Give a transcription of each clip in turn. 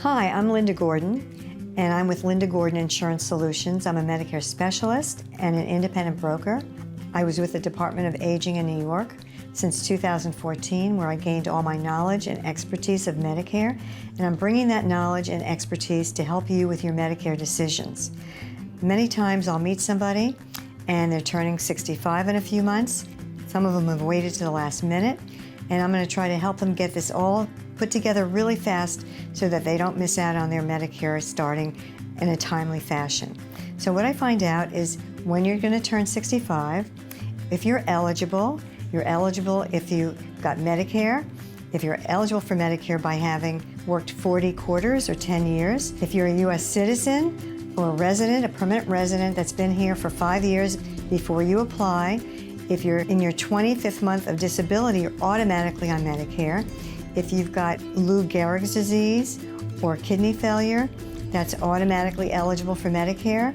Hi, I'm Linda Gordon, and I'm with Lindagordon Insurance Solutions. I'm a Medicare specialist and an independent broker. I was with the Department of Aging in New York since 2014, where I gained all my knowledge and expertise of Medicare, and I'm bringing that knowledge and expertise to help you with your Medicare decisions. Many times I'll meet somebody and they're turning 65 in a few months. Some of them have waited to the last minute, and I'm going to try to help them get this all put together really fast so that they don't miss out on their Medicare starting in a timely fashion. So what I find out is when you're going to turn 65, if you're eligible if you got Medicare, if you're eligible for Medicare by having worked 40 quarters or 10 years, if you're a U.S. citizen or a resident, a permanent resident that's been here for 5 years before you apply, if you're in your 25th month of disability, you're automatically on Medicare. If you've got Lou Gehrig's disease or kidney failure, that's automatically eligible for Medicare.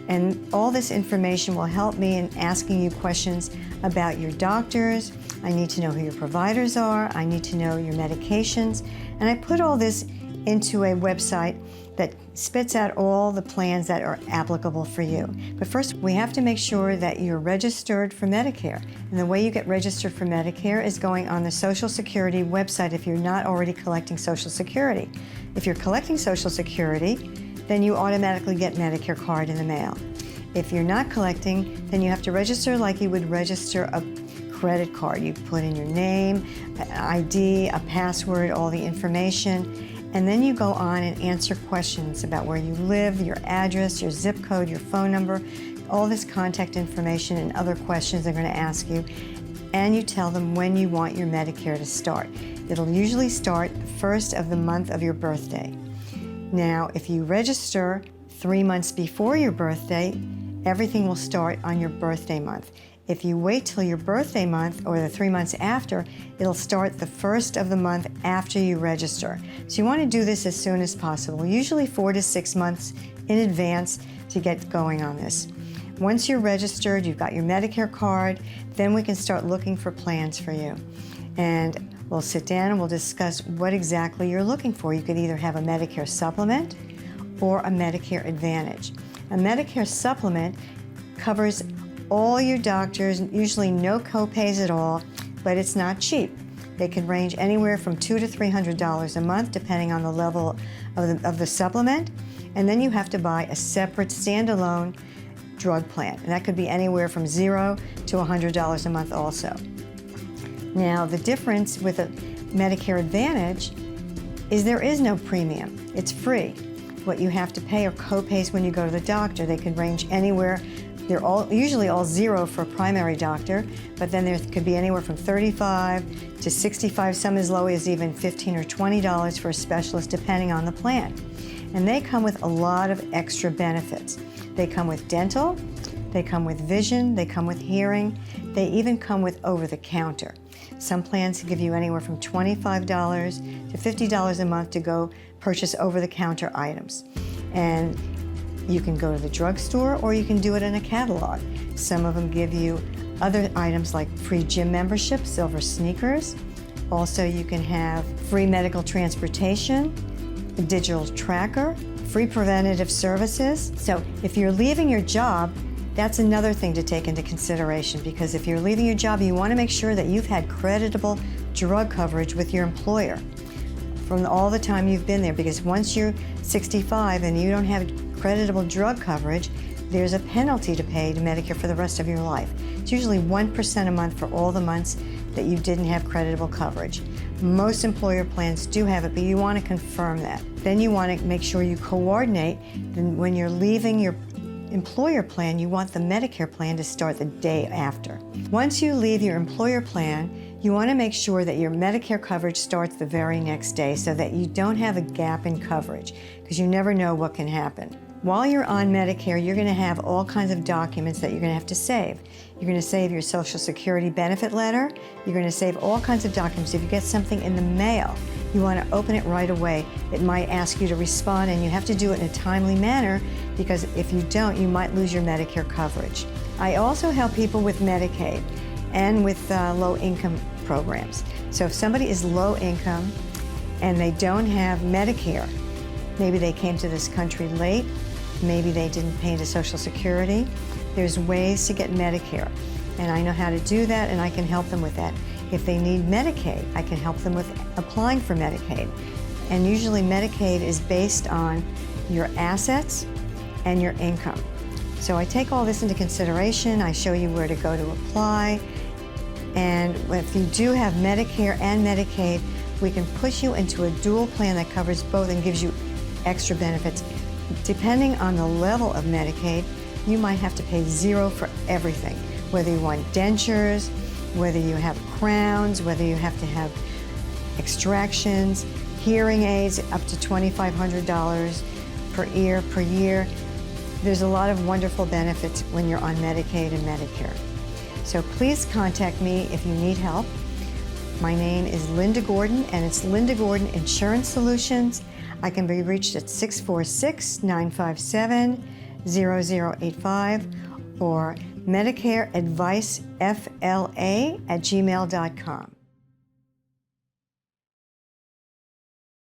And all this information will help me in asking you questions about your doctors. I need to know who your providers are. I need to know your medications. And I put all this into a website that spits out all the plans that are applicable for you. But first, we have to make sure that you're registered for Medicare. And the way you get registered for Medicare is going on the Social Security website if you're not already collecting Social Security. If you're collecting Social Security, then you automatically get Medicare card in the mail. If you're not collecting, then you have to register like you would register a credit card. You put in your name, an ID, a password, all the information, and then you go on and answer questions about where you live, your address, your zip code, your phone number, all this contact information and other questions they're going to ask you, and you tell them when you want your Medicare to start. It'll usually start the first of the month of your birthday. Now, if you register 3 months before your birthday, everything will start on your birthday month. If you wait till your birthday month or the 3 months after, it'll start the first of the month after you register. So you want to do this as soon as possible, usually 4 to 6 months in advance to get going on this. Once you're registered, you've got your Medicare card, then we can start looking for plans for you. And we'll sit down and we'll discuss what exactly you're looking for. You could either have a Medicare supplement or a Medicare Advantage. A Medicare supplement covers all your doctors, usually no co-pays at all, but it's not cheap. They can range anywhere from $200 to $300 a month, depending on the level of the supplement. And then you have to buy a separate standalone drug plan. And that could be anywhere from $0 to $100 a month also. Now, the difference with a Medicare Advantage is there is no premium. It's free. What you have to pay are co-pays when you go to the doctor. They can range anywhere. They're usually all $0 for a primary doctor, but then there could be anywhere from $35 to $65, some as low as even $15 or $20 for a specialist, depending on the plan. And they come with a lot of extra benefits. They come with dental, they come with vision, they come with hearing, they even come with over-the-counter. Some plans give you anywhere from $25 to $50 a month to go purchase over-the-counter items. And you can go to the drugstore or you can do it in a catalog. Some of them give you other items like free gym membership, silver sneakers. Also, you can have free medical transportation, a digital tracker, free preventative services. So if you're leaving your job, that's another thing to take into consideration, because if you're leaving your job, you want to make sure that you've had creditable drug coverage with your employer from all the time you've been there, because once you're 65 and you don't have creditable drug coverage, there's a penalty to pay to Medicare for the rest of your life. It's usually 1% a month for all the months that you didn't have creditable coverage. Most employer plans do have it, but you want to confirm that. Then you want to make sure you coordinate. Then when you're leaving your employer plan, you want the Medicare plan to start the day after. Once you leave your employer plan, you want to make sure that your Medicare coverage starts the very next day so that you don't have a gap in coverage, because you never know what can happen. While you're on Medicare, you're going to have all kinds of documents that you're going to have to save. You're going to save your Social Security benefit letter. You're going to save all kinds of documents. If you get something in the mail, you want to open it right away. It might ask you to respond, and you have to do it in a timely manner, because if you don't, you might lose your Medicare coverage. I also help people with Medicaid and with low-income programs. So if somebody is low income and they don't have Medicare, Maybe they came to this country late. Maybe they didn't pay into Social Security. There's ways to get Medicare, and I know how to do that, and I can help them with that. If they need Medicaid, I can help them with applying for Medicaid. And usually Medicaid is based on your assets and your income. So I take all this into consideration. I show you where to go to apply. And if you do have Medicare and Medicaid, we can push you into a dual plan that covers both and gives you extra benefits. Depending on the level of Medicaid, you might have to pay zero for everything, whether you want dentures, whether you have crowns, whether you have to have extractions, hearing aids up to $2,500 per ear per year. There's a lot of wonderful benefits when you're on Medicaid and Medicare. So please contact me if you need help. My name is Linda Gordon, and it's Linda Gordon Insurance Solutions. I can be reached at 646-957-0085 or Medicare Advice FLA@gmail.com.